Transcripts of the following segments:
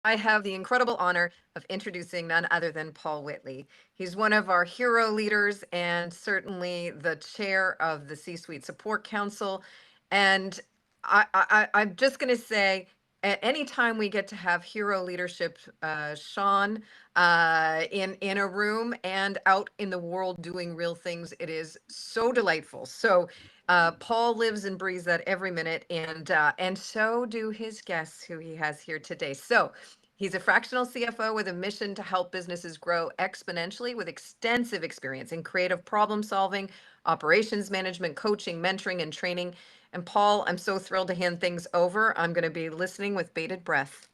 I have the incredible honor of introducing none other than Paul Whitley. He's one of our hero leaders and certainly the chair of the C Suite Support Council. And I'm just going to say, anytime we get to have hero leadership, Sean, in a room and out in the world doing real things, it is so delightful. So Paul lives and breathes that every minute, and so do his guests who he has here today. So he's a fractional CFO with a mission to help businesses grow exponentially with extensive experience in creative problem solving, operations management, coaching, mentoring, and training. And Paul, I'm so thrilled to hand things over. I'm going to be listening with bated breath.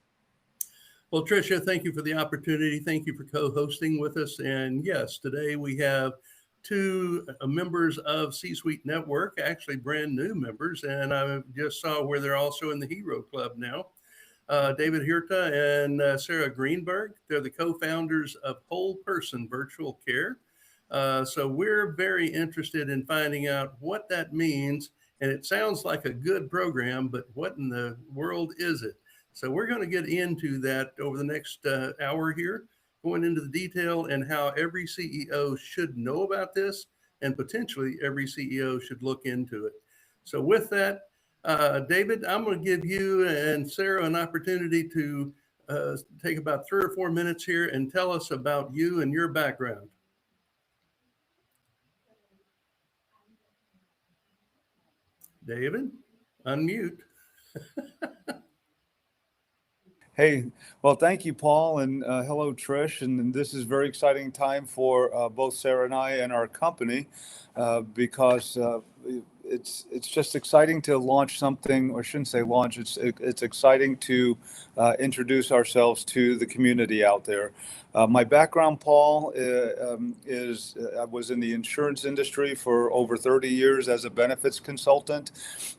Well, Tricia, thank you for the opportunity. Thank you for co-hosting with us. And yes, today we have two members of C-Suite Network, actually brand new members. And I just saw where they're also in the Hero Club now. David Huerta and Sarah Greenberg. They're the co-founders of Whole Person Virtual Care. So we're very interested in finding out what that means. And it sounds like a good program, but what in the world is it? So we're going to get into that over the next hour here, going into the detail and how every CEO should know about this, and potentially every CEO should look into it. So with that, David, I'm going to give you and Sarah an opportunity to take about 3 or 4 minutes here and tell us about you and your background. David, unmute. Hey, well, thank you, Paul, and hello, Trish. And this is a very exciting time for both Sarah and I and our company because it's just exciting to launch something, or I shouldn't say launch. It's exciting to introduce ourselves to the community out there. My background, Paul, is I was in the insurance industry for over 30 years as a benefits consultant.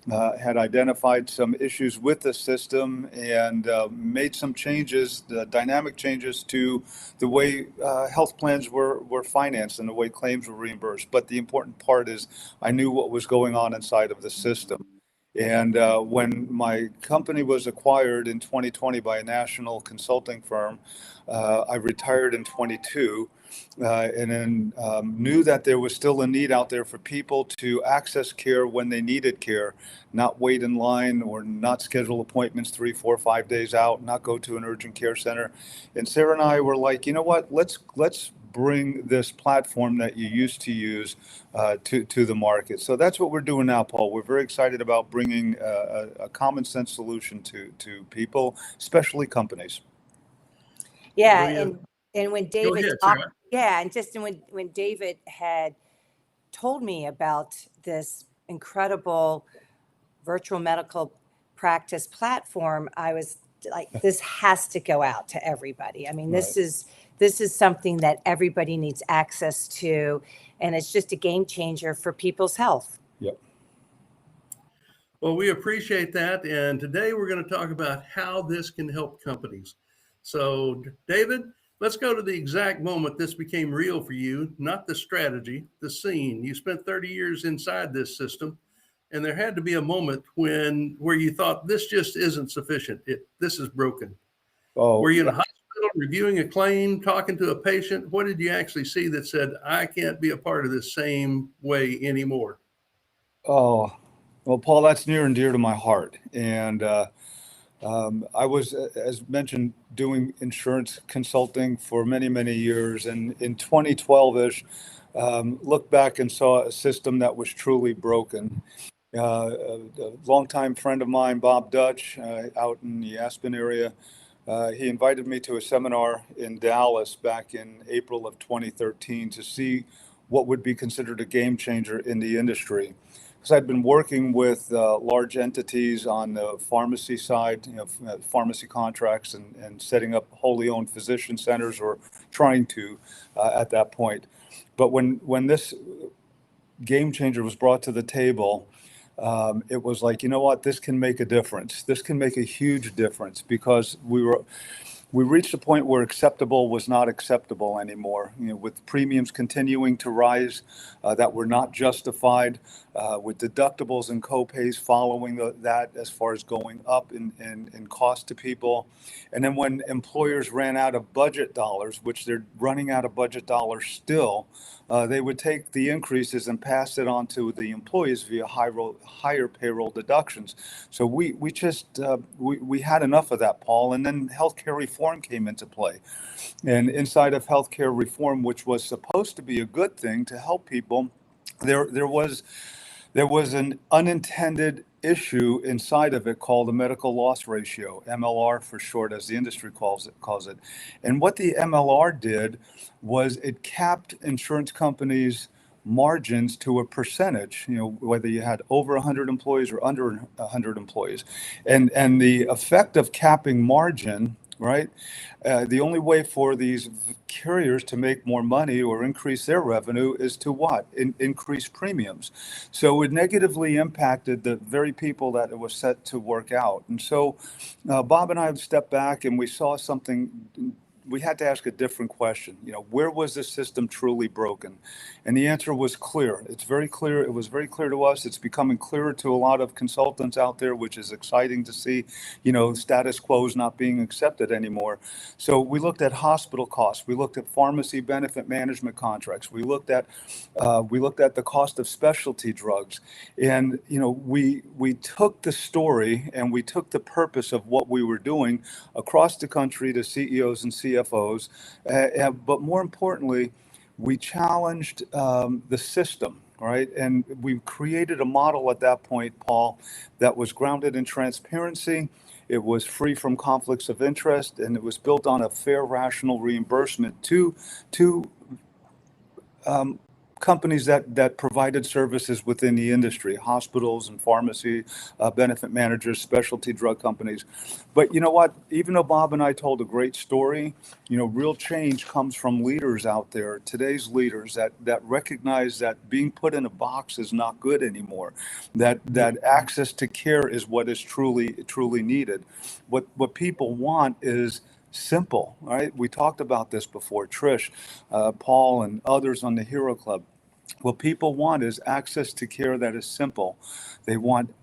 Had identified some issues with the system and made some changes, dynamic changes to the way health plans were financed and the way claims were reimbursed. But the important part is I knew what was going on inside of the system. And when my company was acquired in 2020 by a national consulting firm, I retired in 22 and then knew that there was still a need out there for people to access care when they needed care, not wait in line or not schedule appointments 3, 4, 5 days out, not go to an urgent care center. And Sarah and I were like, you know what, let's bring this platform that you used to use to the market. So that's what we're doing now, Paul. We're very excited about bringing a common sense solution to people, especially companies. Yeah, Go and when Go David ahead, talked, Sarah. yeah, and just when David had told me about this incredible virtual medical practice platform, I was like, this has to go out to everybody. I mean, Right. this is something that everybody needs access to, and it's just a game changer for people's health. Yep. Well, we appreciate that. And today we're going to talk about how this can help companies. So, David, let's go to the exact moment this became real for you, not the strategy, the scene. You spent 30 years inside this system, and there had to be a moment where you thought this just isn't sufficient. This is broken. Oh, Were you in a hospital reviewing a claim, talking to a patient? What did you actually see that said, I can't be a part of this same way anymore? oh, well, Paul, that's near and dear to my heart. And I was, as mentioned, doing insurance consulting for many, many years. And in 2012-ish, looked back and saw a system that was truly broken. A longtime friend of mine, Bob Dutch, out in the Aspen area, he invited me to a seminar in Dallas back in April of 2013 to see what would be considered a game changer in the industry. Because I'd been working with large entities on the pharmacy side, pharmacy contracts and setting up wholly owned physician centers, or trying to at that point. But when this game changer was brought to the table, it was like, you know what, this can make a difference. This can make a huge difference, because we reached a point where acceptable was not acceptable anymore. With premiums continuing to rise that were not justified, with deductibles and copays following that as far as going up in cost to people. And then when employers ran out of budget dollars, which they're running out of budget dollars still, they would take the increases and pass it on to the employees via higher payroll deductions. So we had enough of that, Paul. And then healthcare reform came into play. And inside of healthcare reform, which was supposed to be a good thing to help people, there was an unintended issue inside of it called the medical loss ratio, MLR for short, as the industry calls it. And what the MLR did was it capped insurance companies' margins to a percentage, whether you had over 100 employees or under 100 employees. And the effect of capping margin, right? The only way for these carriers to make more money or increase their revenue is to what? Increase premiums. So it negatively impacted the very people that it was set to work out. And so Bob and I stepped back and we saw something. We had to ask a different question. Where was the system truly broken? And the answer was clear. It's very clear. It was very clear to us. It's becoming clearer to a lot of consultants out there, which is exciting to see, status quo is not being accepted anymore. So we looked at hospital costs. We looked at pharmacy benefit management contracts. We looked at the cost of specialty drugs. And, we took the story and we took the purpose of what we were doing across the country to CEOs and CFOs, but more importantly, we challenged the system, right? And we created a model at that point, Paul, that was grounded in transparency. It was free from conflicts of interest, and it was built on a fair, rational reimbursement to companies that provided services within the industry, hospitals and pharmacy benefit managers, specialty drug companies. But you know what? Even though Bob and I told a great story, real change comes from leaders out there, today's leaders that recognize that being put in a box is not good anymore, that access to care is what is truly needed. What people want is simple, right? We talked about this before, Trish, Paul, and others on the Hero Club. What people want is access to care that is simple. They want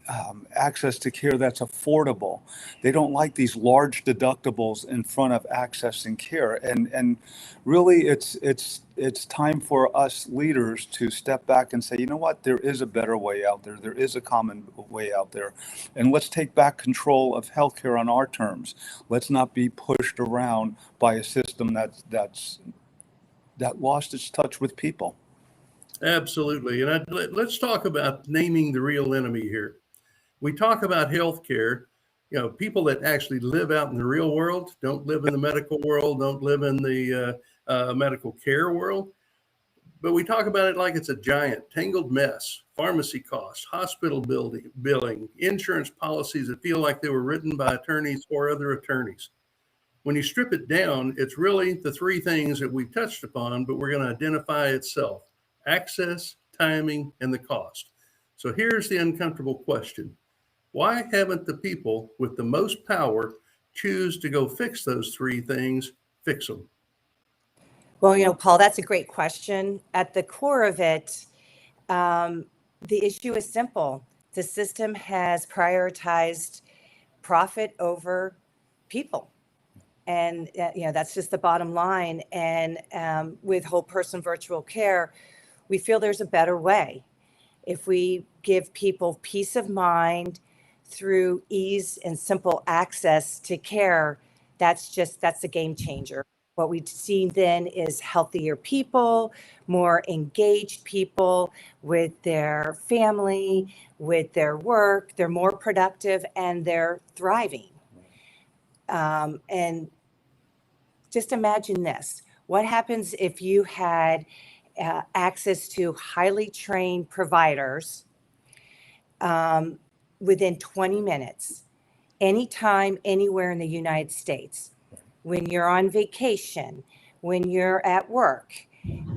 access to care that's affordable. They don't like these large deductibles in front of accessing care. And really, it's time for us leaders to step back and say, you know what, there is a better way out there. There is a common way out there. And let's take back control of healthcare on our terms. Let's not be pushed around by a system that lost its touch with people. Absolutely. And let's talk about naming the real enemy here. We talk about healthcare, people that actually live out in the real world, don't live in the medical world, don't live in the medical care world. But we talk about it like it's a giant tangled mess. Pharmacy costs, hospital billing, insurance policies that feel like they were written by attorneys or other attorneys. When you strip it down, it's really the three things that we touched upon, but we're going to identify itself: access, timing, and the cost. So here's the uncomfortable question. Why haven't the people with the most power choose to go fix those three things, fix them? Well, Paul, that's a great question. At the core of it, the issue is simple. The system has prioritized profit over people. And, that's just the bottom line. And with whole person virtual care, we feel there's a better way. If we give people peace of mind through ease and simple access to care, that's a game changer. What we see then is healthier people, more engaged people with their family, with their work. They're more productive and they're thriving. And just imagine this. What happens if you had access to highly trained providers within 20 minutes, anytime, anywhere in the United States, when you're on vacation, when you're at work,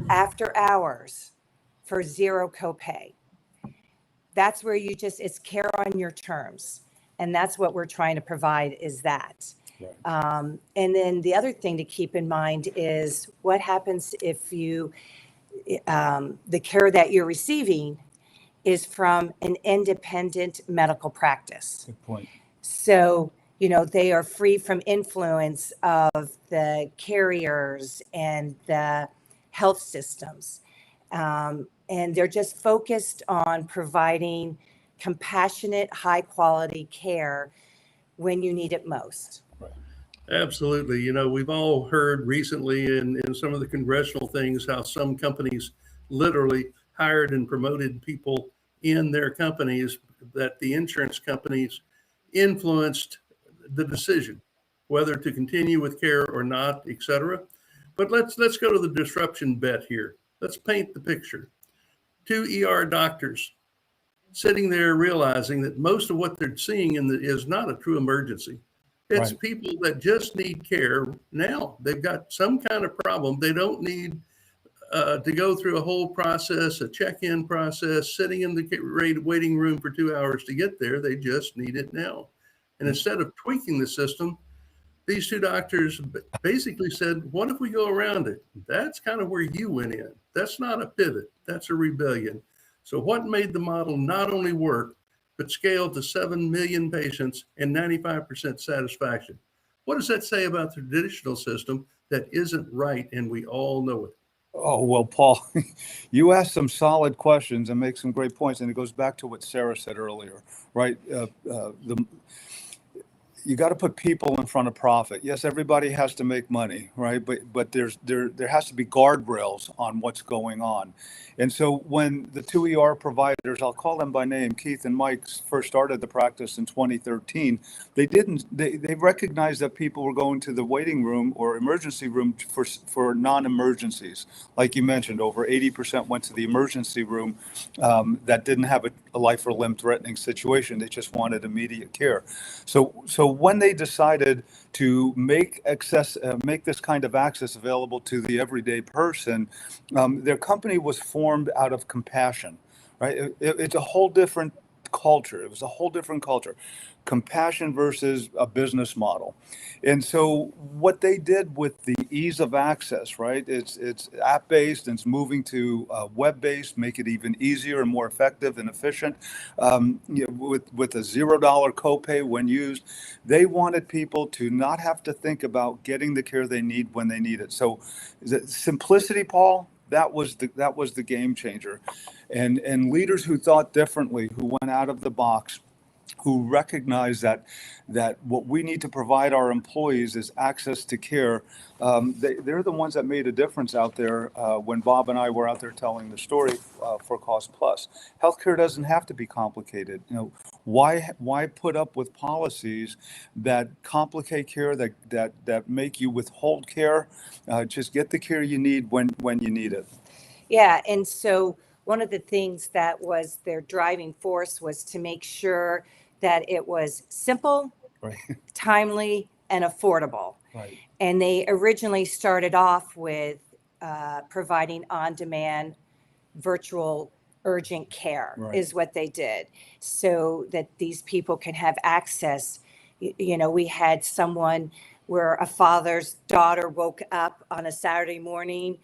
after hours, for zero copay? That's where it's care on your terms. And that's what we're trying to provide, is that. Right. And then the other thing to keep in mind is what happens if the care that you're receiving is from an independent medical practice. Good point. So, they are free from influence of the carriers and the health systems. And they're just focused on providing compassionate, high quality care when you need it most. Absolutely. We've all heard recently in some of the congressional things how some companies literally hired and promoted people in their companies, that the insurance companies influenced the decision whether to continue with care or not, et cetera. But let's go to the disruption bet here. Let's paint the picture. Two ER doctors sitting there realizing that most of what they're seeing is not a true emergency. It's Right. people that just need care now. They've got some kind of problem. They don't need to go through a whole process, a check-in process, sitting in the waiting room for 2 hours to get there. They just need it now. And instead of tweaking the system, these two doctors basically said, what if we go around it? That's kind of where you went in. That's not a pivot. That's a rebellion. So what made the model not only work, but scale to 7 million patients and 95% satisfaction? What does that say about the traditional system that isn't right and we all know it? Oh, well, Paul, you asked some solid questions and make some great points. And it goes back to what Sarah said earlier, right? You got to put people in front of profit. Yes, everybody has to make money, right? But there has to be guardrails on what's going on. And so when the two ER providers, I'll call them by name, Keith and Mike, first started the practice in 2013, they recognized that people were going to the waiting room or emergency room for non-emergencies. Like you mentioned, over 80% went to the emergency room that didn't have a life or limb threatening situation. They just wanted immediate care. So when they decided to make this kind of access available to the everyday person, their company was formed out of compassion, right? It's a whole different culture. It was a whole different culture. Compassion versus a business model. And so what they did with the ease of access, right? It's app-based and it's moving to web-based, make it even easier and more effective and efficient. With a $0 copay when used, they wanted people to not have to think about getting the care they need when they need it. So the simplicity, Paul, that was the game changer. And leaders who thought differently, who went out of the box, who recognize that what we need to provide our employees is access to care. They're the ones that made a difference out there when Bob and I were out there telling the story for Cost Plus. Healthcare doesn't have to be complicated. Why put up with policies that complicate care, that make you withhold care? Just get the care you need when you need it. Yeah, and so one of the things that was their driving force was to make sure that it was simple, Right. timely, and affordable. Right. And they originally started off with providing on-demand virtual urgent care. Right. Is what they did, so that these people can have access. We had someone where a father's daughter woke up on a Saturday morning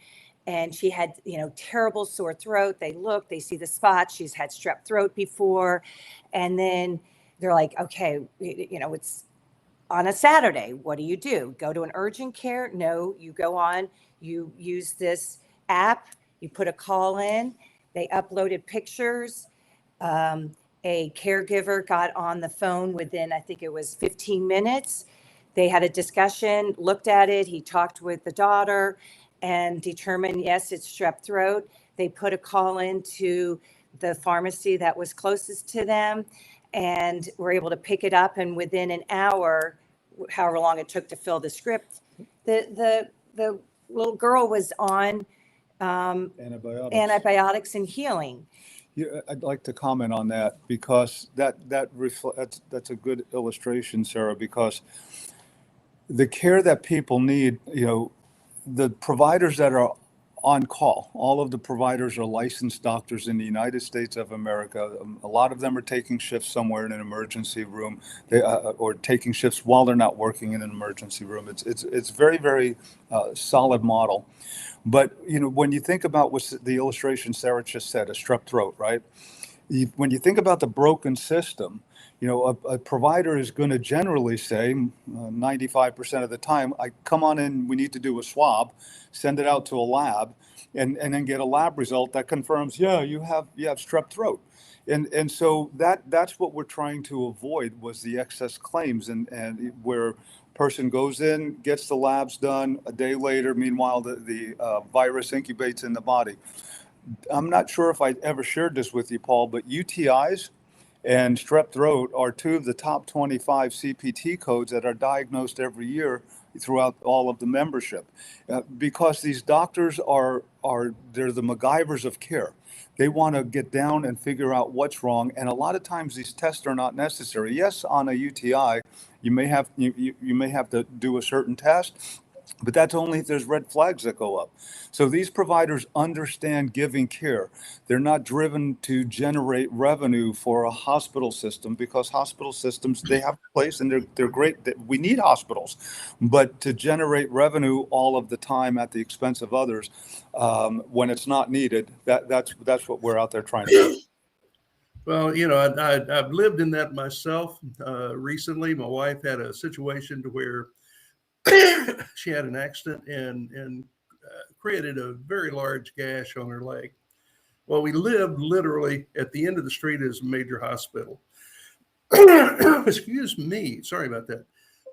and she had, terrible sore throat. They see the spots. She's had strep throat before. And then they're like, okay, it's on a Saturday. What do? Go to an urgent care? No, you go on, you use this app, you put a call in, they uploaded pictures. A caregiver got on the phone within, I think it was 15 minutes. They had a discussion, looked at it. He talked with the daughter and determined, yes, it's strep throat. They put a call into the pharmacy that was closest to them and were able to pick it up. And within an hour, however long it took to fill the script, the little girl was on antibiotics and healing. Yeah, I'd like to comment on that because that's a good illustration, Sarah, because the care that people need, the providers that are on call. All of the providers are licensed doctors in the United States of America. A lot of them are taking shifts somewhere in an emergency room, or taking shifts while they're not working in an emergency room. It's very, very solid model. But when you think about what the illustration Sarah just said, a strep throat, right? When you think about the broken system, a provider is going to generally say 95% of the time, I come on in, we need to do a swab, send it out to a lab, and then get a lab result that confirms, yeah, you have strep throat. And so that's what we're trying to avoid, was the excess claims, and where person goes in, gets the labs done, a day later, meanwhile the virus incubates in the body. I'm not sure if I ever shared this with you, Paul, but UTIs and strep throat are two of the top 25 CPT codes that are diagnosed every year throughout all of the membership, because these doctors they're the MacGyvers of care. They want to get down and figure out what's wrong, and a lot of times these tests are not necessary. Yes, on a UTI, you may have to do a certain test, but that's only if there's red flags that go up. So these providers understand giving care. They're not driven to generate revenue for a hospital system, because hospital systems, they have a place and they're great. We need hospitals, but to generate revenue all of the time at the expense of others, when it's not needed, that's what we're out there trying to do. Well, I've lived in that myself. Recently, my wife had a situation to where she had an accident and created a very large gash on her leg. Well, we lived literally at the end of the street is a major hospital. Excuse me. Sorry about that.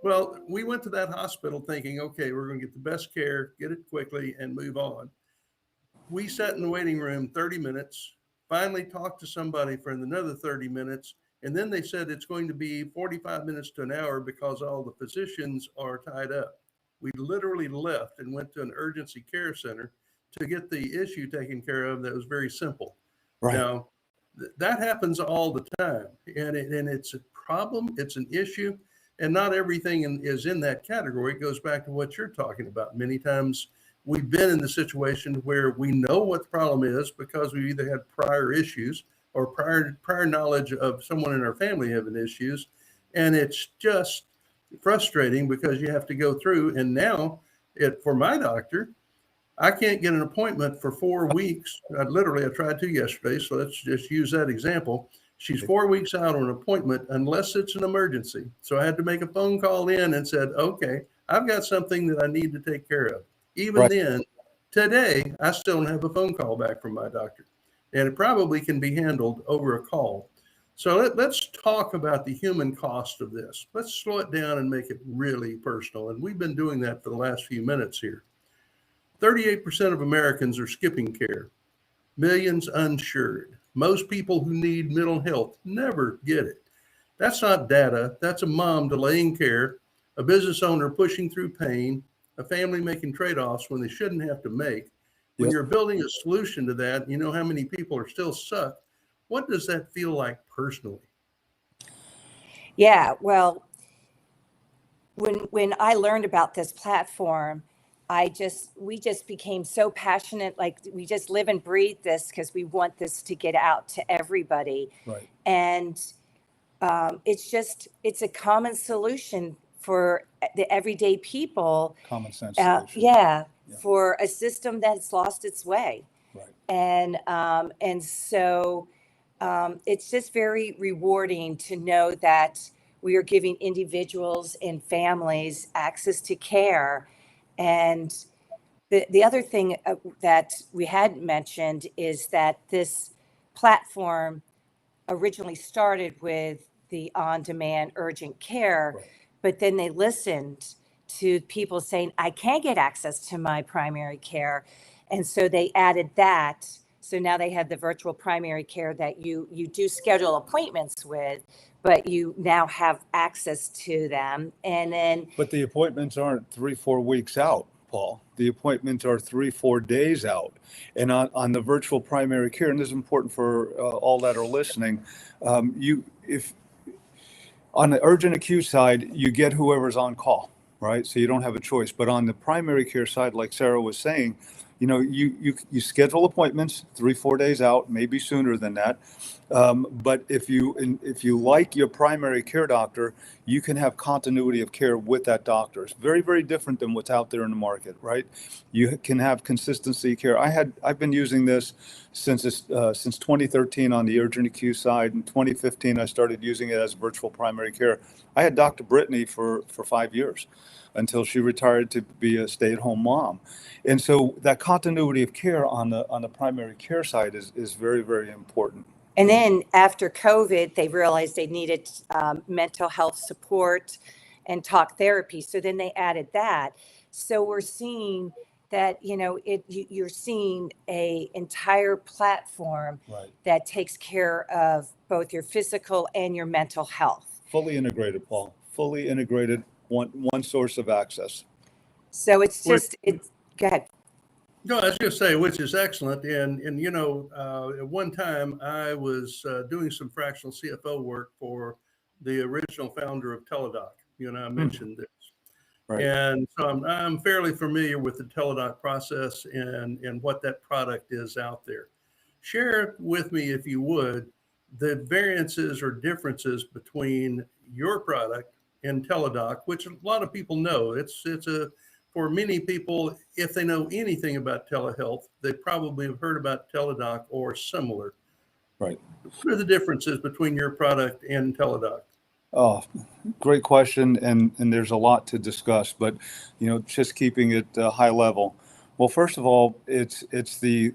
Well, we went to that hospital thinking, okay, we're going to get the best care, get it quickly, and move on. We sat in the waiting room 30 minutes, finally talked to somebody for another 30 minutes, and then they said it's going to be 45 minutes to an hour because all the physicians are tied up. We literally left and went to an urgency care center to get the issue taken care of that was very simple. Right. Now, that happens all the time, and it's a problem, it's an issue, and not everything is in that category. It goes back to what you're talking about. Many times we've been in the situation where we know what the problem is because we either had prior issues or prior knowledge of someone in our family having issues, and it's just frustrating because you have to go through. And now, for my doctor, I can't get an appointment for 4 weeks. I tried to yesterday, so let's just use that example. She's 4 weeks out on an appointment unless it's an emergency. So I had to make a phone call in and said, okay, I've got something that I need to take care of. Even then, today, I still don't have a phone call back from my doctor. And it probably can be handled over a call. So let's talk about the human cost of this. Let's slow it down and make it really personal. And we've been doing that for the last few minutes here. 38% of Americans are skipping care. Millions uninsured. Most people who need mental health never get it. That's not data. That's a mom delaying care, a business owner pushing through pain, a family making trade-offs when they shouldn't have to make. When you're building a solution to that, you know how many people are still stuck. What does that feel like personally? Yeah, well, when I learned about this platform, we just became so passionate. Like, we just live and breathe this because we want this to get out to everybody. Right. And it's a common solution for the everyday people. Common sense solution. For a system that's lost its way. Right. And so it's just very rewarding to know that we are giving individuals and families access to care. And the other thing that we hadn't mentioned is that this platform originally started with the on-demand urgent care, but then they listened to people saying, I can't get access to my primary care. And so they added that. So now they have the virtual primary care that you do schedule appointments with, but you now have access to them. And then, but the appointments aren't 3-4 weeks out, Paul. The appointments are 3-4 days out. And on the virtual primary care, and this is important for all that are listening, if on the urgent acute side, you get whoever's on call, right? So you don't have a choice. But on the primary care side, like Sarah was saying, you schedule appointments 3-4 days out, maybe sooner than that. But if you like your primary care doctor, you can have continuity of care with that doctor. It's very, very different than what's out there in the market, right? You can have consistency care. I've been using this since 2013 on the urgent acute side. In 2015, I started using it as virtual primary care. I had Dr. Brittany for 5 years until she retired to be a stay-at-home mom. And so that continuity of care on the primary care side is very, very important. And then after COVID, they realized they needed mental health support and talk therapy. So then they added that. So we're seeing that, you're seeing a entire platform Right. that takes care of both your physical and your mental health. Fully integrated, Paul. Fully integrated, one source of access. So it's go ahead. No, I was going to say, which is excellent. And at one time I was doing some fractional CFO work for the original founder of Teladoc. I mentioned this. Right. And so I'm fairly familiar with the Teladoc process and what that product is out there. Share with me, if you would, the variances or differences between your product and Teladoc, which a lot of people know. It's for many people, if they know anything about telehealth, they probably have heard about Teladoc or similar. Right. What are the differences between your product and Teladoc? Oh, great question. And there's a lot to discuss, but, just keeping it high level. Well, first of all, it's the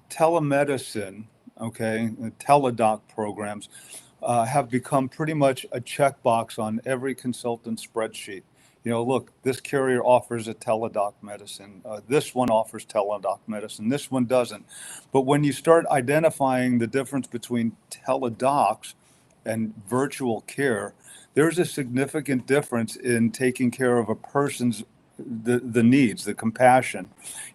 telemedicine, okay, Teladoc programs have become pretty much a checkbox on every consultant spreadsheet. Look, this carrier offers a Teladoc medicine. This one offers Teladoc medicine. This one doesn't. But when you start identifying the difference between teledocs and virtual care, there's a significant difference in taking care of a person's the needs, the compassion.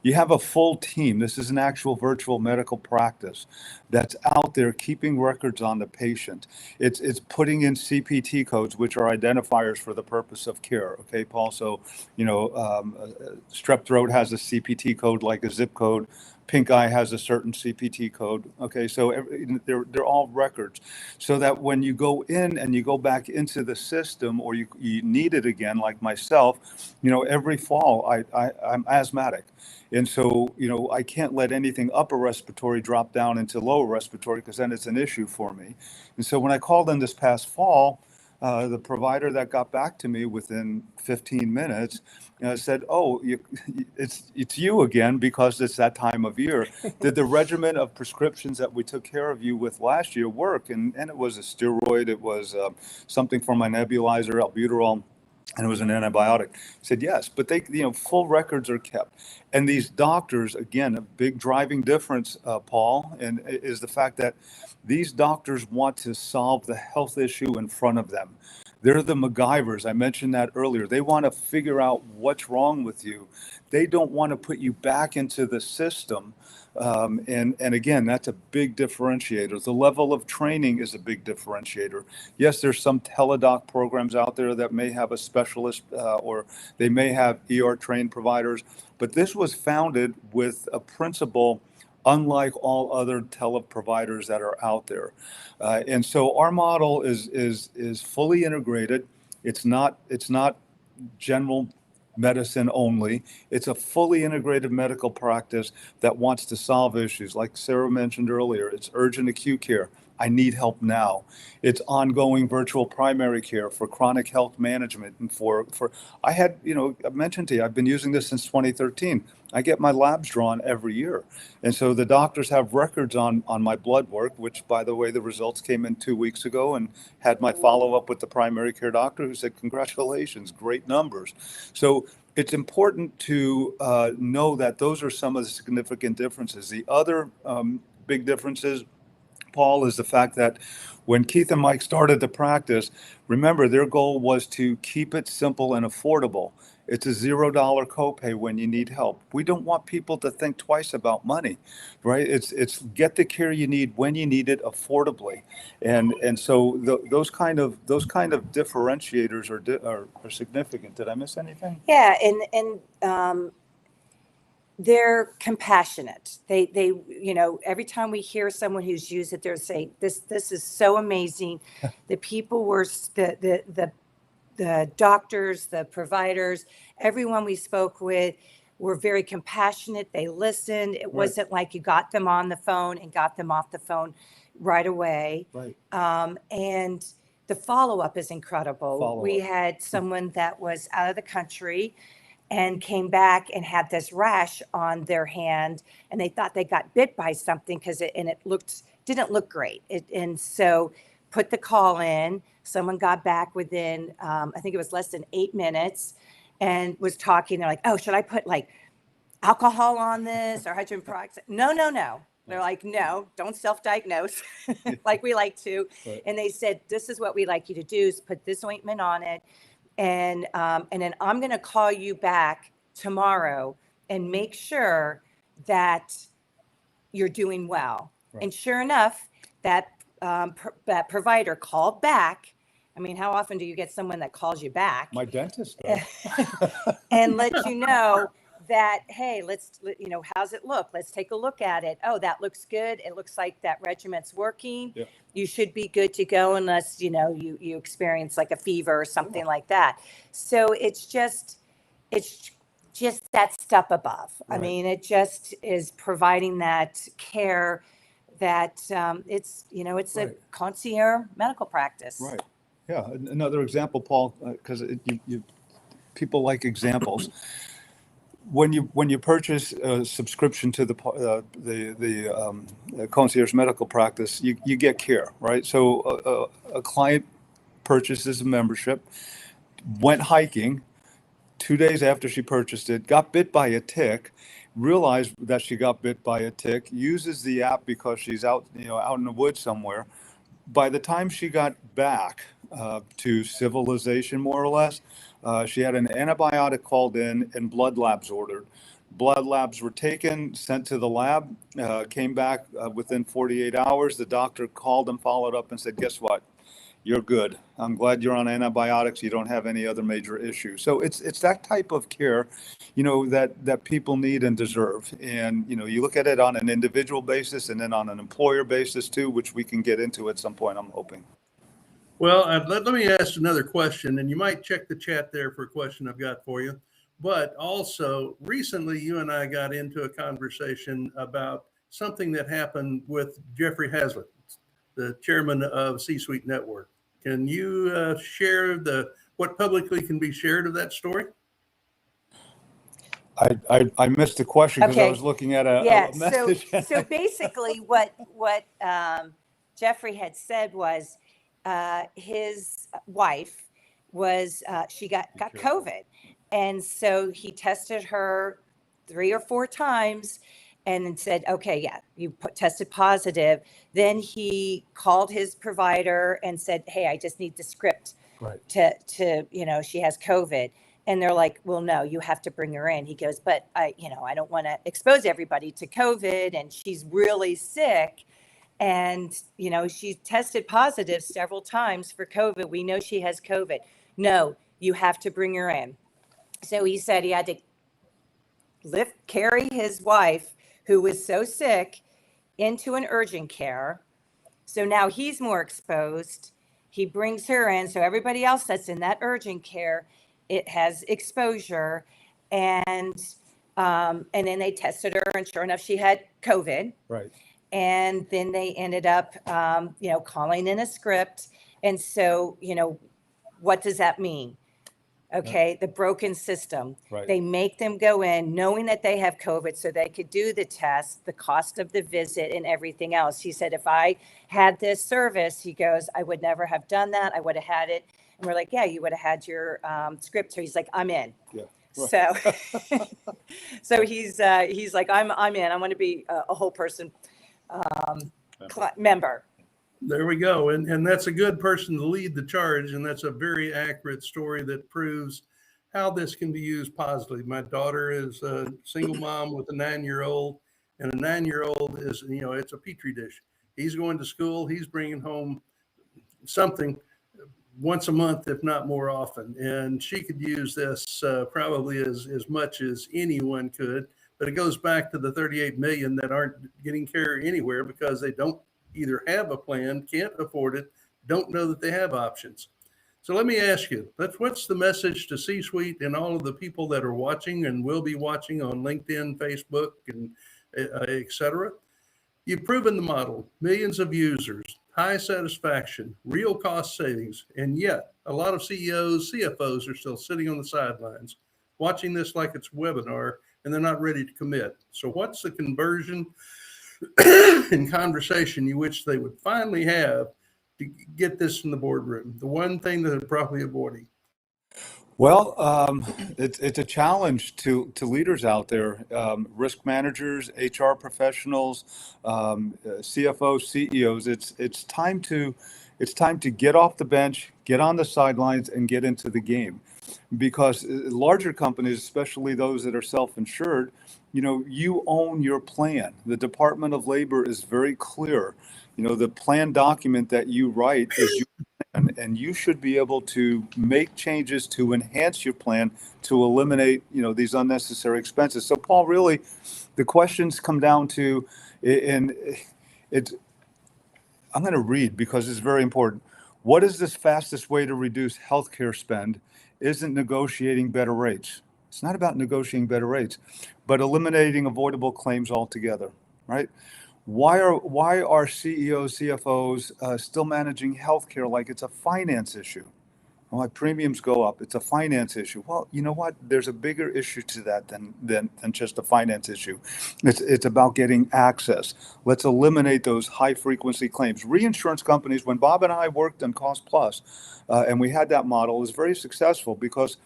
You have a full team. This is an actual virtual medical practice that's out there keeping records on the patient. It's putting in CPT codes, which are identifiers for the purpose of care. Okay, Paul. So, strep throat has a CPT code like a zip code. Pink eye has a certain CPT code. Okay, so they're all records, so that when you go in and you go back into the system, or you need it again, like myself, every fall I'm asthmatic, and so I can't let anything upper respiratory drop down into lower respiratory, because then it's an issue for me. And so when I called in this past fall, the provider that got back to me within 15 minutes said, "Oh, it's you again, because it's that time of year. Did the regimen of prescriptions that we took care of you with last year work?" And it was a steroid. It was something for my nebulizer, albuterol, and it was an antibiotic. I said, yes, but they, full records are kept. And these doctors, again, a big driving difference, Paul, and is the fact that these doctors want to solve the health issue in front of them. They're the MacGyvers. I mentioned that earlier. They want to figure out what's wrong with you. They don't want to put you back into the system. And again, that's a big differentiator. The level of training is a big differentiator. Yes, there's some Teladoc programs out there that may have a specialist, or they may have ER trained providers, but this was founded with a principle unlike all other tele providers that are out there. And so our model is fully integrated. It's not general medicine only. It's a fully integrated medical practice that wants to solve issues. Like Sarah mentioned earlier, it's urgent acute care. I need help now. It's ongoing virtual primary care for chronic health management. And I mentioned to you, I've been using this since 2013. I get my labs drawn every year. And so the doctors have records on my blood work, which, by the way, the results came in 2 weeks ago, and had my follow-up with the primary care doctor, who said, congratulations, great numbers. So it's important to know that those are some of the significant differences. The other big differences, Paul, is the fact that when Keith and Mike started the practice, remember, their goal was to keep it simple and affordable. It's a $0 copay when you need help. We don't want people to think twice about money, right? It's get the care you need when you need it affordably, and so those kind of differentiators are significant. Did I miss anything? Yeah, and they're compassionate. They, you know, every time we hear someone who's used it, they're saying, this is so amazing. The people were, the doctors, the providers, everyone we spoke with were very compassionate. They listened. It wasn't like you got them on the phone and got them off the phone right away. Right. And the follow-up is incredible. Follow-up. We had someone that was out of the country and came back and had this rash on their hand, and they thought they got bit by something because it didn't look great. And so put the call in. Someone got back within, I think it was less than 8 minutes, and was talking. They're like, oh, should I put like alcohol on this or hydrogen peroxide? No. They're like, no, don't self-diagnose like we like to. Right. And they said, this is what we like you to do, is put this ointment on it. And then I'm going to call you back tomorrow and make sure that you're doing well. Right. And sure enough, that provider called back. I mean, how often do you get someone that calls you back? My dentist does. And let you know that, hey, how's it look? Let's take a look at it. Oh, that looks good. It looks like that regiment's working. Yeah. You should be good to go unless, you experience like a fever or something like that. So it's just that step above. Right. I mean, it just is providing that care that it's a Right. concierge medical practice. Right. Yeah. Another example, Paul, because you people like examples. When you purchase a subscription to the concierge medical practice, you get care, right? So a client purchases a membership, went hiking. 2 days after she purchased it, got bit by a tick, realized that she got bit by a tick, uses the app because she's out in the woods somewhere. By the time she got back to civilization, more or less, she had an antibiotic called in and blood labs ordered. Blood labs were taken, sent to the lab, came back within 48 hours. The doctor called and followed up and said, guess what? You're good. I'm glad you're on antibiotics. You don't have any other major issues. So it's that type of care, that people need and deserve. And, you look at it on an individual basis and then on an employer basis too, which we can get into at some point, I'm hoping. Well, let me ask another question, and you might check the chat there for a question I've got for you. But also, recently, you and I got into a conversation about something that happened with Jeffrey Hazlitt, the chairman of C-Suite Network. Can you share what publicly can be shared of that story? I missed the question because I Okay. was looking at a message. So basically what Jeffrey had said was his wife was she got COVID, and so he tested her 3 or 4 times and then said, okay, yeah, you tested positive. Then he called his provider and said, hey, I just need the script Right. to she has COVID. And they're like, well, no, you have to bring her in. He goes, but I don't want to expose everybody to COVID, and she's really sick. And, she tested positive several times for COVID. We know she has COVID. No, you have to bring her in. So he said he had to carry his wife, who was so sick, into an urgent care. So now he's more exposed. He brings her in. So everybody else that's in that urgent care, it has exposure. And then they tested her, and sure enough, she had COVID. Right. And then they ended up, calling in a script. And so, what does that mean? Okay, the broken system. Right. They make them go in knowing that they have COVID so they could do the test, the cost of the visit and everything else. He said, if I had this service, he goes, I would never have done that. I would have had it. And we're like, yeah, you would have had your script. So he's like, I'm in. Yeah. So, so he's like, I'm in. I want to be a whole person member. There we go. And that's a good person to lead the charge. And that's a very accurate story that proves how this can be used positively. My daughter is a single mom with a 9-year-old, and a 9-year-old is, it's a petri dish. He's going to school. He's bringing home something once a month, if not more often. And she could use this probably as much as anyone could, but it goes back to the 38 million that aren't getting care anywhere because they don't either have a plan, can't afford it, don't know that they have options. So let me ask you, what's the message to C-suite and all of the people that are watching and will be watching on LinkedIn, Facebook, and et cetera? You've proven the model, millions of users, high satisfaction, real cost savings, and yet a lot of CEOs, CFOs are still sitting on the sidelines watching this like it's a webinar, and they're not ready to commit. So what's the conversion and conversation you wish they would finally have to get this in the boardroom? The one thing that they're probably avoiding. Well, it's a challenge to leaders out there, risk managers, HR professionals, CFOs, CEOs. It's time to get off the bench, get on the sidelines, and get into the game, because larger companies, especially those that are self-insured, you own your plan. The Department of Labor is very clear. The plan document that you write is your plan, and you should be able to make changes to enhance your plan to eliminate, these unnecessary expenses. So, Paul, really, the questions come down to, and it's, I'm going to read because it's very important. What is the fastest way to reduce healthcare spend? Isn't negotiating better rates. It's not about negotiating better rates, but eliminating avoidable claims altogether, right? Why are CEOs, CFOs still managing healthcare like it's a finance issue? Why premiums go up? It's a finance issue. Well, you know what? There's a bigger issue to that than just a finance issue. It's about getting access. Let's eliminate those high frequency claims. Reinsurance companies, when Bob and I worked on Cost Plus, and we had that model, it was very successful because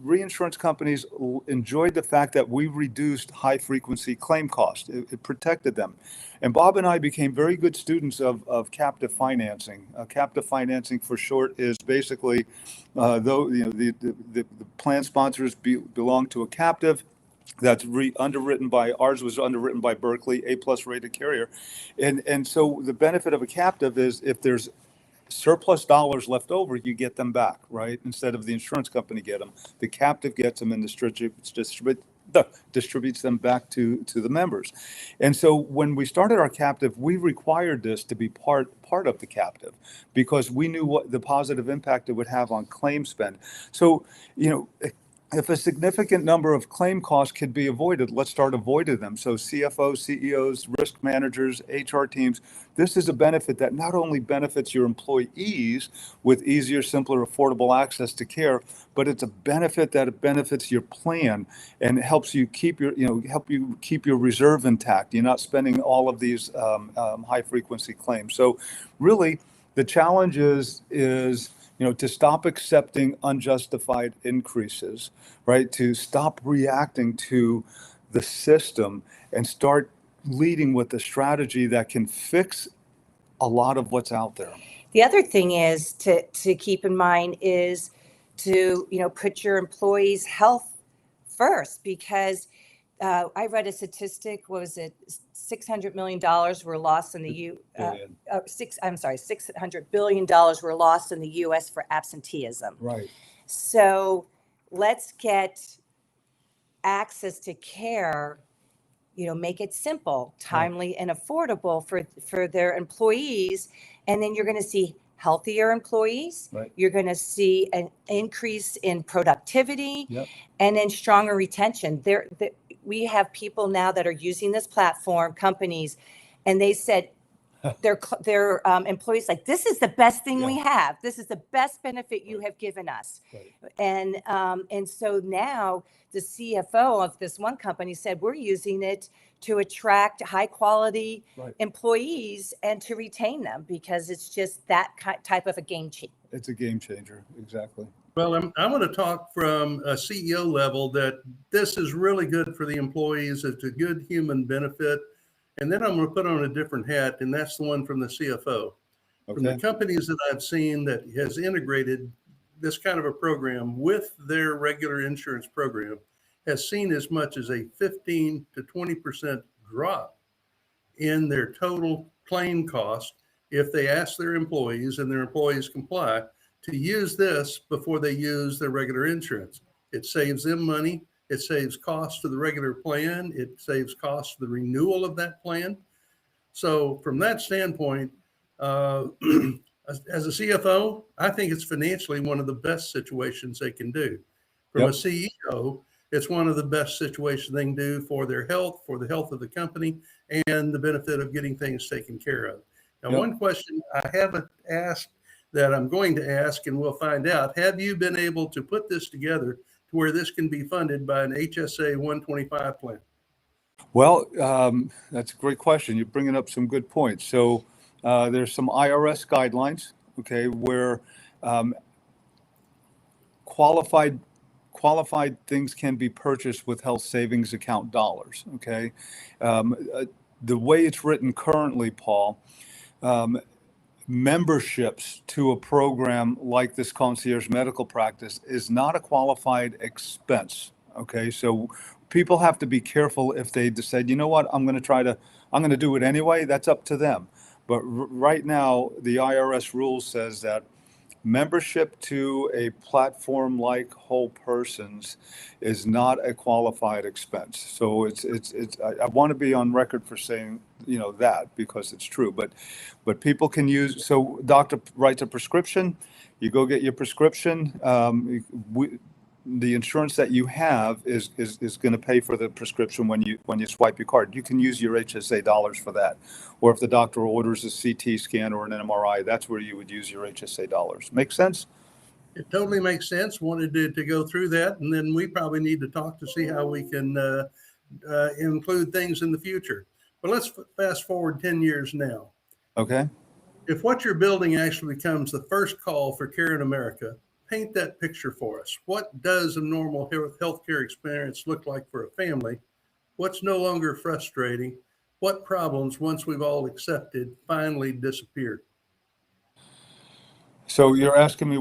reinsurance companies enjoyed the fact that we reduced high frequency claim costs. It protected them. And Bob and I became very good students of captive financing. Captive financing, for short, is basically the plan sponsors belong to a captive that's underwritten by, ours was underwritten by Berkeley, A+ rated carrier. And so the benefit of a captive is if there's surplus dollars left over, you get them back, right? Instead of the insurance company get them, the captive gets them and distributes them back to the members. And so when we started our captive, we required this to be part of the captive because we knew what the positive impact it would have on claim spend. So, if a significant number of claim costs could be avoided, let's start avoiding them. So CFOs, CEOs, risk managers, HR teams, this is a benefit that not only benefits your employees with easier, simpler, affordable access to care, but it's a benefit that it benefits your plan and helps you keep your reserve intact. You're not spending all of these high frequency claims. So really the challenge is to stop accepting unjustified increases, right? To stop reacting to the system and start leading with a strategy that can fix a lot of what's out there. The other thing is to keep in mind is to, put your employees' health first, because I read a statistic, what was it? $600 million were lost in the $600 billion were lost in the U.S. for absenteeism. Right. So let's get access to care, make it simple, timely, and affordable for their employees. And then you're going to see healthier employees. Right. You're going to see an increase in productivity. Yep. And then stronger retention. We have people now that are using this platform, companies, and they said their employees like, this is the best thing we have. This is the best benefit you have given us. Right. And so now the CFO of this one company said, we're using it to attract high quality employees and to retain them because it's just that type of a game changer. It's a game changer. Exactly. Well, I'm going to talk from a CEO level that this is really good for the employees. It's a good human benefit. And then I'm going to put on a different hat, and that's the one from the CFO. Okay. From the companies that I've seen that has integrated this kind of a program with their regular insurance program has seen as much as a 15 to 20% drop in their total claim cost if they ask their employees and their employees comply to use this before they use their regular insurance. It saves them money. It saves costs to the regular plan. It saves costs to the renewal of that plan. So from that standpoint, as a CFO, I think it's financially one of the best situations they can do. From a CEO, it's one of the best situations they can do for their health, for the health of the company, and the benefit of getting things taken care of. Now, one question I haven't asked that I'm going to ask, and we'll find out, have you been able to put this together to where this can be funded by an HSA 125 plan? Well, that's a great question. You're bringing up some good points. So there's some IRS guidelines, okay, where qualified things can be purchased with health savings account dollars, okay? The way it's written currently, Paul, memberships to a program like this concierge medical practice is not a qualified expense, okay? So people have to be careful if they decide, you know what, I'm going to do it anyway. That's up to them. But right now, the IRS rule says that membership to a platform like Whole Persons is not a qualified expense. So I want to be on record for saying, that, because it's true. But people can use, so doctor writes a prescription, you go get your prescription. The insurance that you have is going to pay for the prescription when you swipe your card. You can use your HSA dollars for that. Or if the doctor orders a CT scan or an MRI, that's where you would use your HSA dollars. Make sense? It totally makes sense. Wanted to go through that, and then we probably need to talk to see how we can include things in the future. But let's fast forward 10 years now. Okay. If what you're building actually becomes the first call for care in America, paint that picture for us. What does a normal healthcare experience look like for a family? What's no longer frustrating? What problems, once we've all accepted, finally disappeared? So you're asking me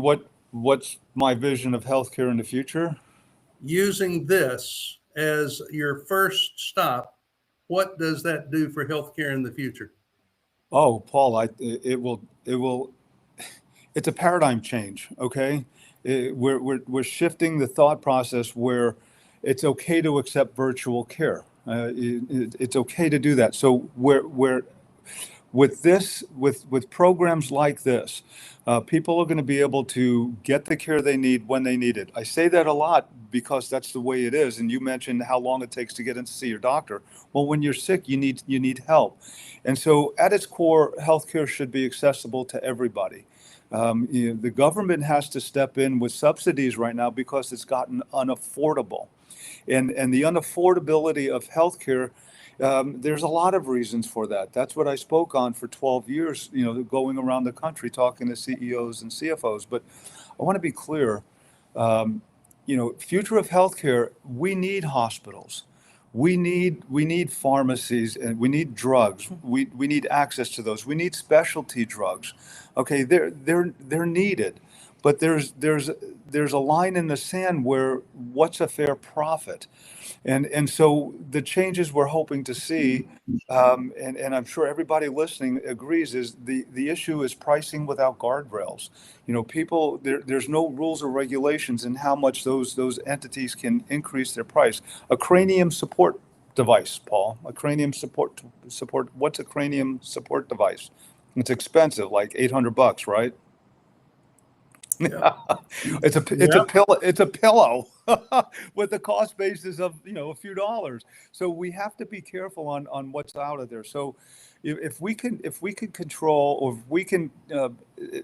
what's my vision of healthcare in the future? Using this as your first stop, what does that do for healthcare in the future? Oh, Paul, it will. It's a paradigm change. Okay, we're shifting the thought process where it's okay to accept virtual care. It's okay to do that. So we're with programs like this, people are going to be able to get the care they need when they need it. I say that a lot because that's the way it is. And you mentioned how long it takes to get in to see your doctor. Well, when you're sick, you need help. And so at its core, healthcare should be accessible to everybody. The government has to step in with subsidies right now because it's gotten unaffordable. And the unaffordability of healthcare, there's a lot of reasons for that. That's what I spoke on for 12 years, going around the country talking to CEOs and CFOs. But I want to be clear, future of healthcare, we need hospitals. We need pharmacies, and we need drugs. We need access to those. We need specialty drugs. Okay, they're needed, but there's a line in the sand where what's a fair profit, and so the changes we're hoping to see, and I'm sure everybody listening agrees, is the issue is pricing without guardrails. People, there's no rules or regulations in how much those entities can increase their price. A cranium support device, Paul. A cranium support. What's a cranium support device? It's expensive, like $800, right? Yeah. It's a pillow with the cost basis of a few dollars. So we have to be careful on what's out of there. So if we can control, or if we can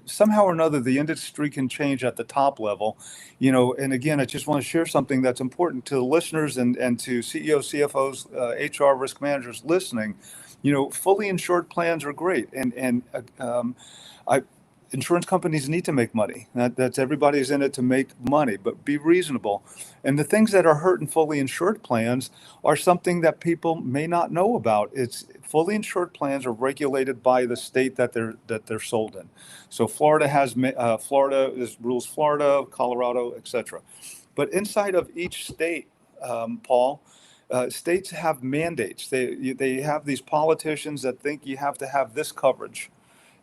somehow or another, the industry can change at the top level. And again, I just want to share something that's important to the listeners and to CEOs, CFOs, HR risk managers listening. Fully insured plans are great, and insurance companies need to make money. That's everybody's in it to make money, but be reasonable. And the things that are hurting fully insured plans are something that people may not know about. It's fully insured plans are regulated by the state that they're sold in. So Florida rules Florida, Colorado, etc. But inside of each state, Paul, states have mandates. They have these politicians that think you have to have this coverage.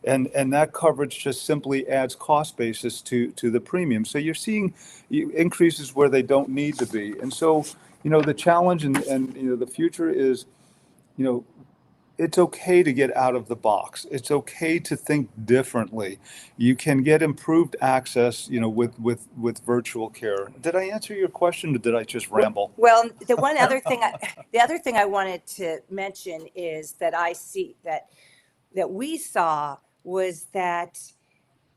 And that coverage just simply adds cost basis to the premium. So you're seeing increases where they don't need to be. And so, the challenge and the future is, it's okay to get out of the box. It's okay to think differently. You can get improved access, with virtual care. Did I answer your question, or did I just ramble? Well, the other thing I wanted to mention is that I see that we saw was that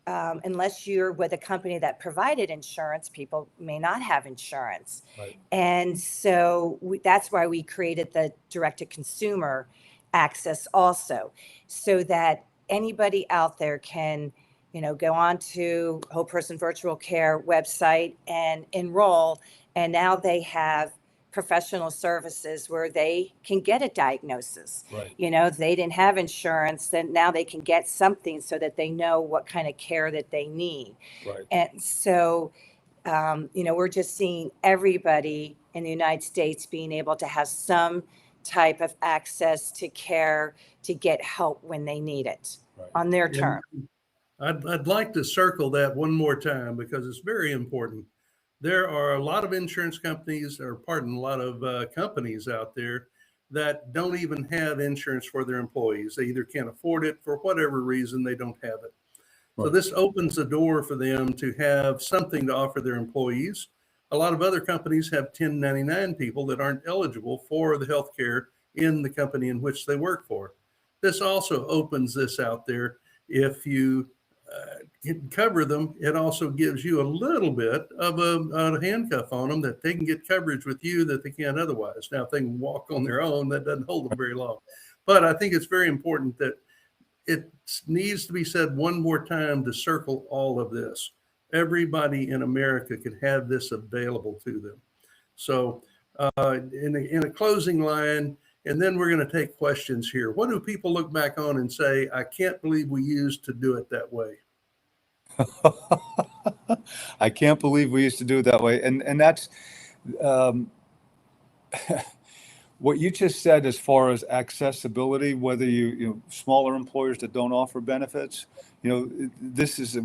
unless you're with a company that provided insurance, people may not have insurance. Right. And so that's why we created the direct-to-consumer access also, so that anybody out there can, go on to Whole Person Virtual Care website and enroll. And now they have professional services where they can get a diagnosis. Right. If they didn't have insurance, then now they can get something so that they know what kind of care that they need. Right. And so, we're just seeing everybody in the United States being able to have some type of access to care to get help when they need it on their terms. I'd like to circle that one more time because it's very important. There are a lot of insurance companies, a lot of companies out there that don't even have insurance for their employees. They either can't afford it for whatever reason, they don't have it. So this opens the door for them to have something to offer their employees. A lot of other companies have 1099 people that aren't eligible for the health care in the company in which they work for. This also opens this out there. If you can cover them, it also gives you a little bit of a handcuff on them that they can get coverage with you that they can't otherwise. Now, if they can walk on their own, that doesn't hold them very long. But I think it's very important that it needs to be said one more time to circle all of this. Everybody in America could have this available to them. So in a closing line, and then we're going to take questions here. What do people look back on and say, I can't believe we used to do it that way? I can't believe we used to do it that way. And that's what you just said as far as accessibility, whether smaller employers that don't offer benefits, this is,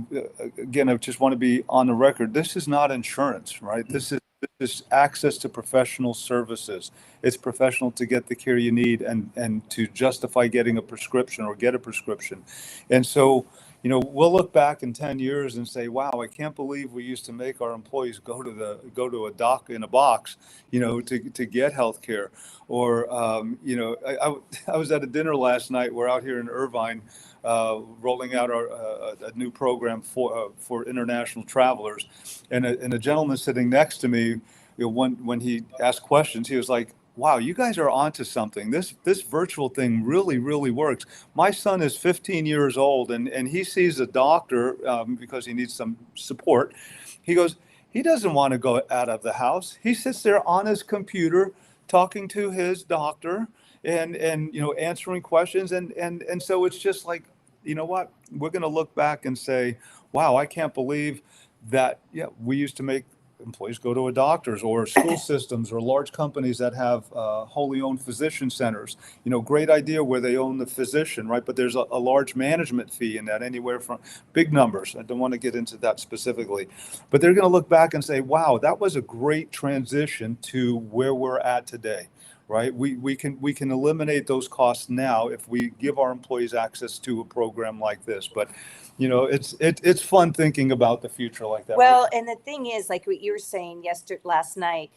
again, I just want to be on the record. This is not insurance, right? This is access to professional services. It's professional to get the care you need and to justify getting a prescription or get a prescription. And so, we'll look back in 10 years and say, wow, I can't believe we used to make our employees go to a doc in a box, to get health care. Or, I was at a dinner last night. We're out here in Irvine, rolling out a new program for international travelers. And a gentleman sitting next to me, when he asked questions, he was like, wow, you guys are onto something. This virtual thing really, really works. My son is 15 years old and he sees a doctor because he needs some support. He goes, he doesn't want to go out of the house. He sits there on his computer talking to his doctor and answering questions. And so it's just like, you know what? We're going to look back and say, wow, I can't believe that, we used to make employees go to a doctor's, or school systems or large companies that have wholly owned physician centers. Great idea where they own the physician, right? But there's a large management fee in that, anywhere from big numbers. I don't want to get into that specifically, but they're going to look back and say, wow, that was a great transition to where we're at today. Right? We can eliminate those costs now if we give our employees access to a program like this. But it's fun thinking about the future like that. Well, and the thing is, like what you were saying last night,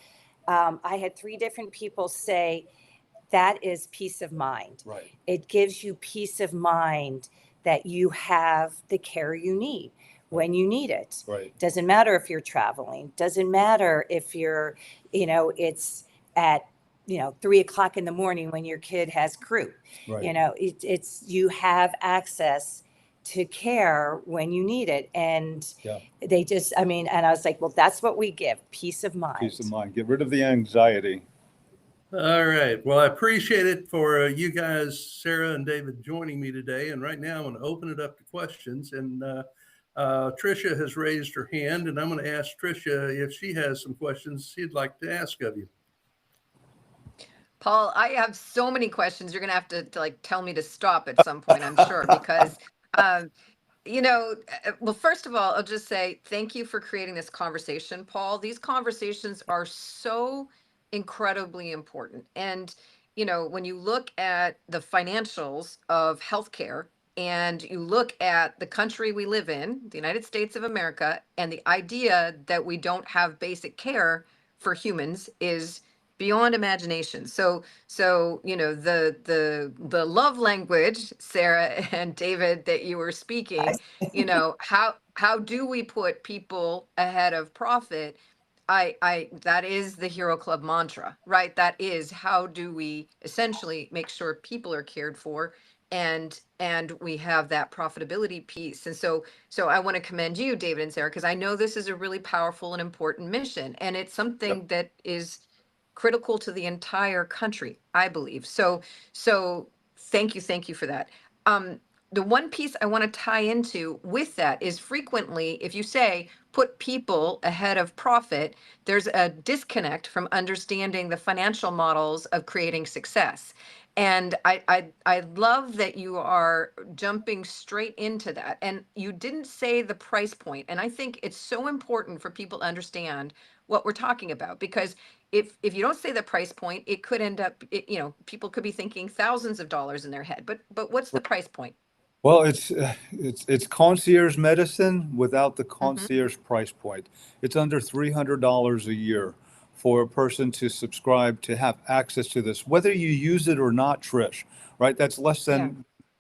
I had 3 different people say that is peace of mind. Right. It gives you peace of mind that you have the care you need when you need it. Right. Doesn't matter if you're traveling. Doesn't matter if you're, it's at 3:00 in the morning when your kid has croup. Right. It's you have access to care when you need it. And they just, and I was like, well, that's what we give, peace of mind. Peace of mind. Get rid of the anxiety. All right. Well, I appreciate it for you guys, Sarah and David, joining me today. And right now I'm going to open it up to questions. And Tricia has raised her hand, and I'm going to ask Tricia if she has some questions she'd like to ask of you. Paul, I have so many questions. You're going to have to like tell me to stop at some point, I'm sure, because, well, first of all, I'll just say thank you for creating this conversation, Paul. These conversations are so incredibly important. And, when you look at the financials of healthcare and you look at the country we live in, the United States of America, and the idea that we don't have basic care for humans is beyond imagination. So, the love language, Sarah and David, that you were speaking, how do we put people ahead of profit? That is the Hero Club mantra, right? That is, how do we essentially make sure people are cared for, and we have that profitability piece. And so I want to commend you, David and Sarah, because I know this is a really powerful and important mission, and it's something that is critical to the entire country, I believe. So thank you for that. The one piece I want to tie into with that is, frequently, if you say put people ahead of profit, there's a disconnect from understanding the financial models of creating success. And I love that you are jumping straight into that. And you didn't say the price point. And I think it's so important for people to understand what we're talking about, because if you don't say the price point, it could end up, people could be thinking thousands of dollars in their head. But what's the price point? Well, it's concierge medicine without the Mm-hmm. concierge price point. It's under $300 a year for a person to subscribe, to have access to this, whether you use it or not, Trish, right? That's less Yeah.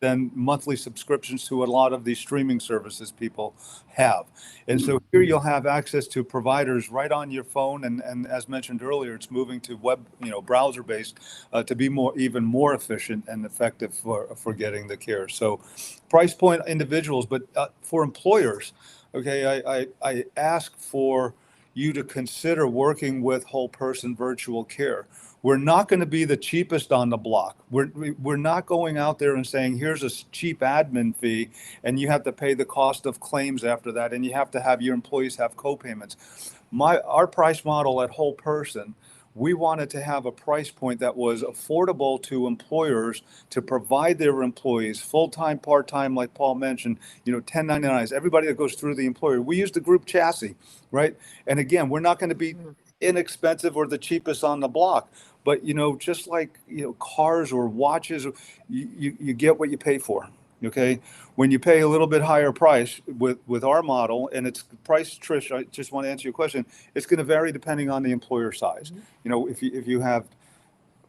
than monthly subscriptions to a lot of these streaming services people have. And so here you'll have access to providers right on your phone. And as mentioned earlier, it's moving to web, browser based, to be even more efficient and effective for getting the care. So price point individuals, but for employers, okay, I ask for you to consider working with whole person virtual care. We're not going to be the cheapest on the block. We're not going out there and saying, here's a cheap admin fee, and you have to pay the cost of claims after that, and you have to have your employees have co-payments. Our price model at whole person, we wanted to have a price point that was affordable to employers to provide their employees full-time, part-time, like Paul mentioned, 1099s, everybody that goes through the employer. We use the group chassis, right? And again, we're not going to be inexpensive or the cheapest on the block, but just like cars or watches, you get what you pay for. Okay, when you pay a little bit higher price with our model, and it's price, Trish, I just want to answer your question. It's going to vary depending on the employer size. If you have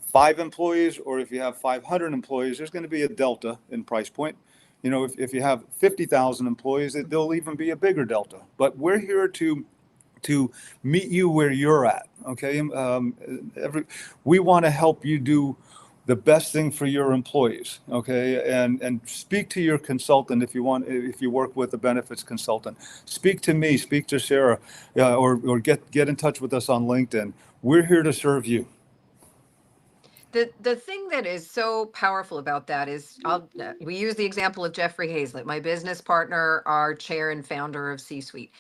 5 employees or if you have 500 employees, there's going to be a delta in price point. If you have 50,000 employees, there'll even be a bigger delta. But we're here to meet you where you're at. Okay, we want to help you do the best thing for your employees. Okay, and speak to your consultant if you work with a benefits consultant. Speak to me, speak to Sarah, or get in touch with us on LinkedIn. We're here to serve you. The thing that is so powerful about that is, we use the example of Jeffrey Hazlett, my business partner, our chair and founder of C-Suite.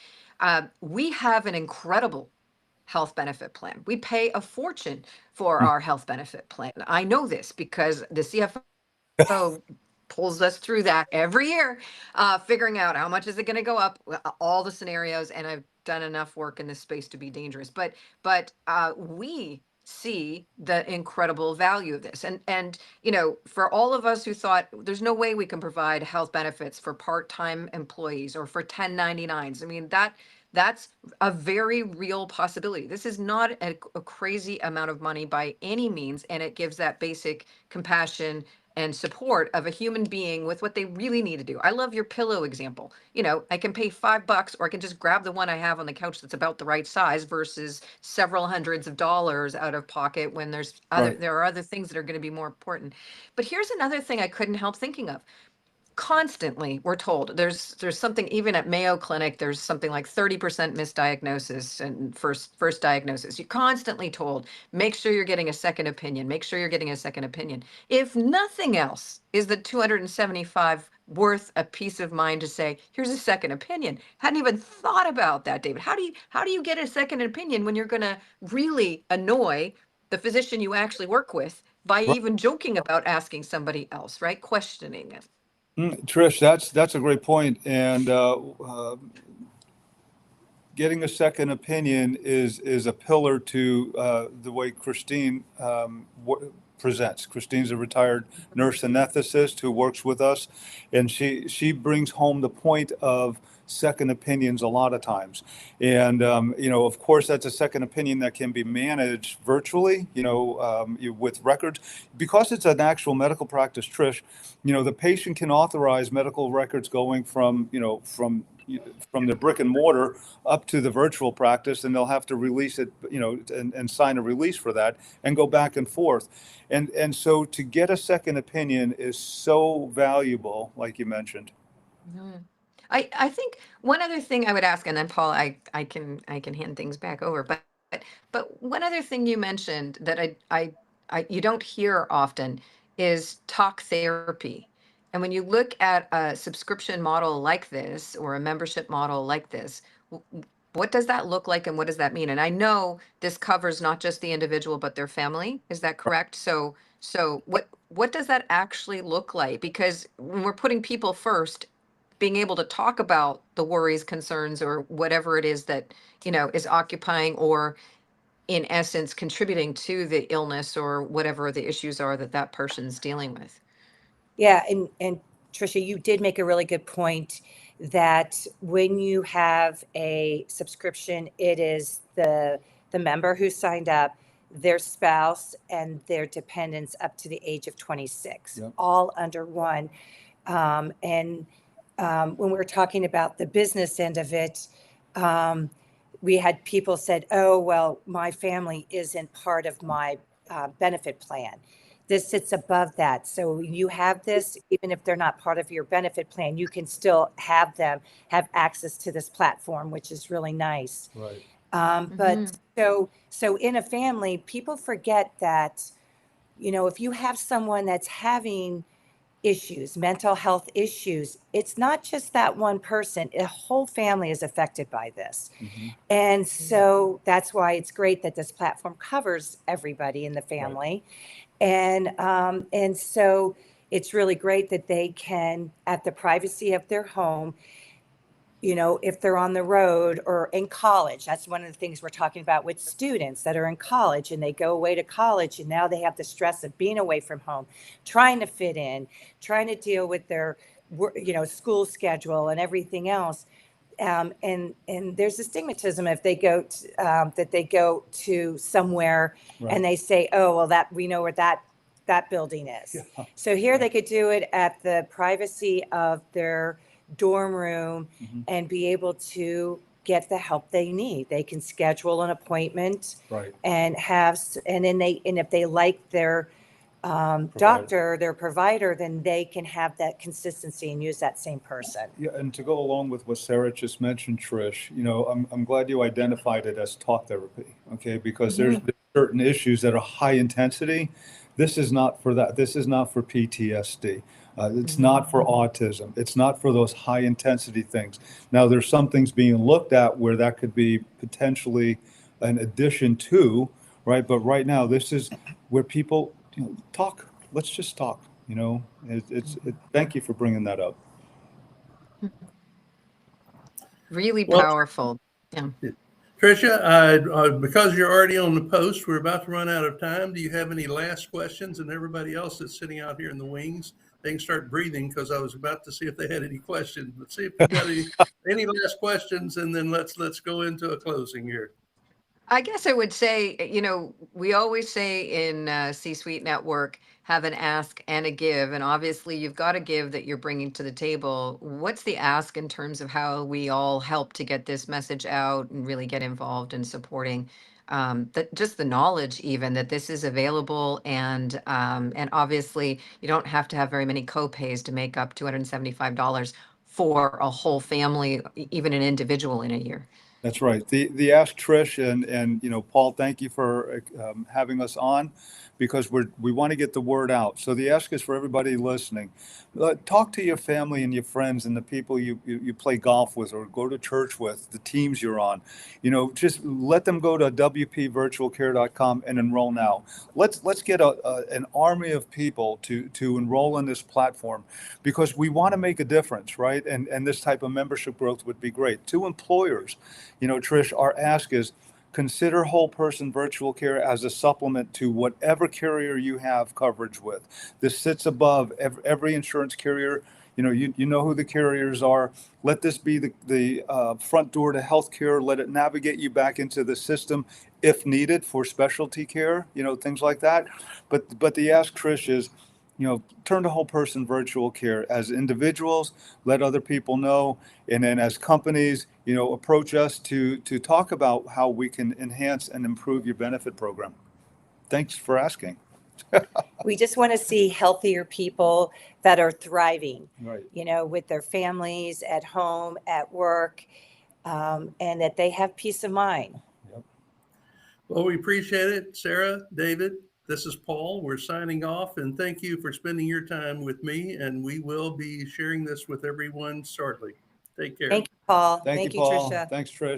We have an incredible health benefit plan. We pay a fortune for our health benefit plan. I know this because the CFO pulls us through that every year, figuring out how much is it going to go up, all the scenarios, and I've done enough work in this space to be dangerous. But we see the incredible value of this, and for all of us who thought there's no way we can provide health benefits for part-time employees or for 1099s, I mean, that's a very real possibility. This is not a crazy amount of money by any means, and it gives that basic compassion and support of a human being with what they really need to do. I love your pillow example. I can pay $5, or I can just grab the one I have on the couch that's about the right size, versus several hundreds of dollars out of pocket when there are other things that are going to be more important. But here's another thing I couldn't help thinking of. Constantly we're told there's something, even at Mayo Clinic, there's something like 30% misdiagnosis and first diagnosis. You're constantly told, make sure you're getting a second opinion, make sure you're getting a second opinion. If nothing else, is the 275 worth a peace of mind to say, here's a second opinion? Hadn't even thought about that, David. How do you get a second opinion when you're going to really annoy the physician you actually work with by even joking about asking somebody else, right? Questioning it. Trish, that's a great point. And getting a second opinion is a pillar to the way Christine presents. Christine's a retired nurse anesthetist who works with us, and she brings home the point of second opinions a lot of times. And of course, that's a second opinion that can be managed virtually, with records, because it's an actual medical practice. Trish, the patient can authorize medical records going from the brick and mortar up to the virtual practice, and they'll have to release it, and sign a release for that and go back and forth. And so to get a second opinion is so valuable, like you mentioned. Mhm. I think one other thing I would ask, and then Paul, I can hand things back over, but one other thing you mentioned that I you don't hear often is talk therapy. And when you look at a subscription model like this or a membership model like this, what does that look like and what does that mean? And I know this covers not just the individual but their family. Is that correct? So what does that actually look like? Because when we're putting people first, being able to talk about the worries, concerns, or whatever it is that, is occupying or in essence contributing to the illness or whatever the issues are that that person's dealing with. Yeah, and Tricia, you did make a really good point that when you have a subscription, it is the member who signed up, their spouse, and their dependents up to the age of 26, Yep. all under one. And when we were talking about the business end of it, we had people said, "Oh, well, my family isn't part of my benefit plan." This sits above that. So you have this, even if they're not part of your benefit plan, you can still have them have access to this platform, which is really nice. Right. But so in a family, people forget that, if you have someone that's having issues, mental health issues, it's not just that one person, a whole family is affected by this. Mm-hmm. And so that's why it's great that this platform covers everybody in the family. And so it's really great that they can, at the privacy of their home, if they're on the road or in college. That's one of the things we're talking about with students that are in college and they go away to college and now they have the stress of being away from home, trying to fit in, trying to deal with their school schedule and everything else. And there's a stigmatism if they go to, that they go to somewhere Right. and they say, "Oh, well, that we know where that building is." Yeah. So here they could do it at the privacy of their dorm room Mm-hmm. and be able to get the help they need. They can schedule an appointment Right. and if they like their Provider. doctor, their provider, then they can have that consistency and use that same person. Yeah, and to go along with what Sarah just mentioned, Trish, I'm glad you identified it as talk therapy, okay? Because there's certain issues that are high intensity. This is not for that. This is not for PTSD. It's not for autism. It's not for those high intensity things. Now, there's some things being looked at where that could be potentially an addition to, right? But right now, this is where people talk. Let's just talk. Thank you for bringing that up. Really Well, powerful. Yeah. Tricia, because you're already on the post, we're about to run out of time. Do you have any last questions? And everybody else that's sitting out here in the wings, they can start breathing because I was about to see if they had any questions. But see if you got any last questions, and then let's go into a closing here. I guess I would say, we always say in C-Suite Network, have an ask and a give. And obviously, you've got a give that you're bringing to the table. What's the ask in terms of how we all help to get this message out and really get involved in supporting just the knowledge, even that this is available, and obviously, you don't have to have very many co-pays to make up $275 for a whole family, even an individual in a year. That's right. The Ask Trish and Paul, thank you for having us on, because we want to get the word out. So the ask is for everybody listening, talk to your family and your friends and the people you play golf with or go to church with, the teams you're on. Just let them go to wpvirtualcare.com and enroll now. Let's get an army of people to enroll in this platform, because we want to make a difference, right? And this type of membership growth would be great. To employers, Trish, our ask is, consider whole person virtual care as a supplement to whatever carrier you have coverage with. This sits above every insurance carrier. You know who the carriers are. Let this be the front door to healthcare. Let it navigate you back into the system if needed for specialty care, things like that. But the ask, Trish, is, turn to whole person virtual care. As individuals, let other people know, and then as companies, approach us to talk about how we can enhance and improve your benefit program. Thanks for asking. We just want to see healthier people that are thriving, Right. with their families, at home, at work, and that they have peace of mind. Well, we appreciate it, Sarah, David. This is Paul. We're signing off, and thank you for spending your time with me, and we will be sharing this with everyone shortly. Take care. Thank you, Paul. Thank you, Thank you, Paul. Tricia. Thanks, Trish.